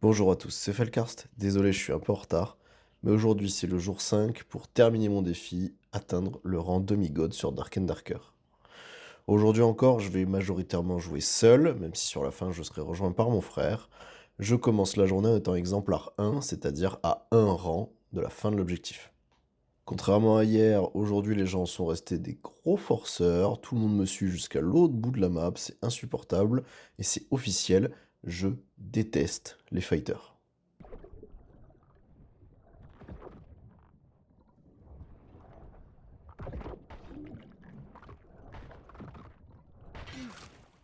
Bonjour à tous, c'est Felkarst. Désolé, je suis un peu en retard, mais aujourd'hui c'est le jour 5 pour terminer mon défi, atteindre le rang demi-god sur Dark and Darker. Aujourd'hui encore, je vais majoritairement jouer seul, même si sur la fin je serai rejoint par mon frère. Je commence la journée en étant exemplaire 1, c'est-à-dire à un rang de la fin de l'objectif. Contrairement à hier, aujourd'hui les gens sont restés des gros forceurs, tout le monde me suit jusqu'à l'autre bout de la map, c'est insupportable, et c'est officiel, je déteste les fighters.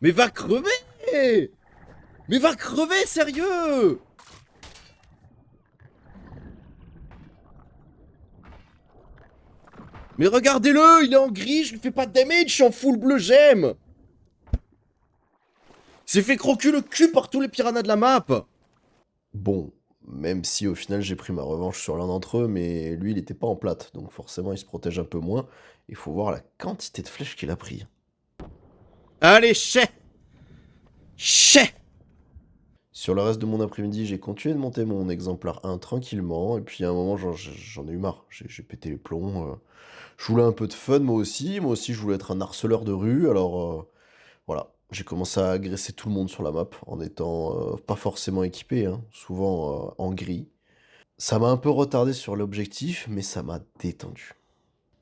Mais va crever! Mais va crever, sérieux! Mais regardez-le, il est en gris, je lui fais pas de damage, je suis en full bleu, j'aime! Il s'est fait croquer le cul par tous les piranhas de la map! Bon, même si au final j'ai pris ma revanche sur l'un d'entre eux, mais lui il était pas en plate, donc forcément il se protège un peu moins. Il faut voir la quantité de flèches qu'il a pris. Allez, chais! Chais! Sur le reste de mon après-midi, j'ai continué de monter mon exemplaire 1 tranquillement, et puis à un moment j'en ai eu marre, j'ai pété les plombs. Je voulais un peu de fun moi aussi je voulais être un harceleur de rue, alors voilà. J'ai commencé à agresser tout le monde sur la map en étant pas forcément équipé, hein, souvent en gris. Ça m'a un peu retardé sur l'objectif, mais ça m'a détendu.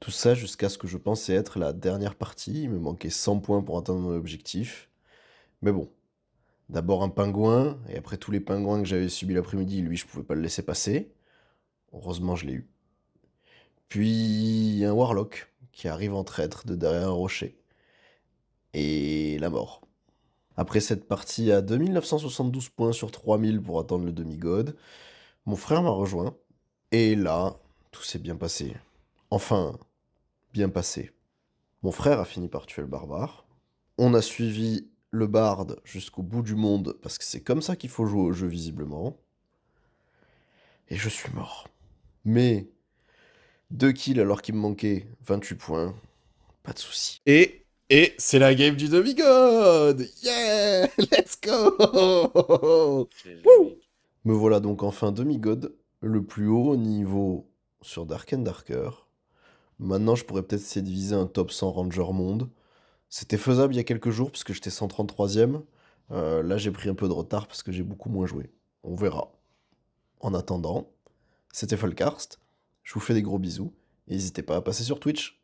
Tout ça jusqu'à ce que je pensais être la dernière partie. Il me manquait 100 points pour atteindre mon objectif. Mais bon, d'abord un pingouin, et après tous les pingouins que j'avais subis l'après-midi, lui, je pouvais pas le laisser passer. Heureusement, je l'ai eu. Puis un warlock qui arrive en traître de derrière un rocher. Et la mort. Après cette partie à 2972 points sur 3000 pour atteindre le demi-god, mon frère m'a rejoint. Et là, tout s'est bien passé. Enfin, bien passé. Mon frère a fini par tuer le barbare. On a suivi le barde jusqu'au bout du monde, parce que c'est comme ça qu'il faut jouer au jeu, visiblement. Et je suis mort. Mais 2 kills alors qu'il me manquait 28 points, pas de souci. Et c'est la game du demi-god! Yeah! Let's go! Wouh! Me voilà donc enfin demi-god, le plus haut niveau sur Dark and Darker. Maintenant, je pourrais peut-être essayer de viser un top 100 Ranger Monde. C'était faisable il y a quelques jours, parce que j'étais 133e. Là, j'ai pris un peu de retard, parce que j'ai beaucoup moins joué. On verra. En attendant, c'était Folkarst. Je vous fais des gros bisous. Et n'hésitez pas à passer sur Twitch.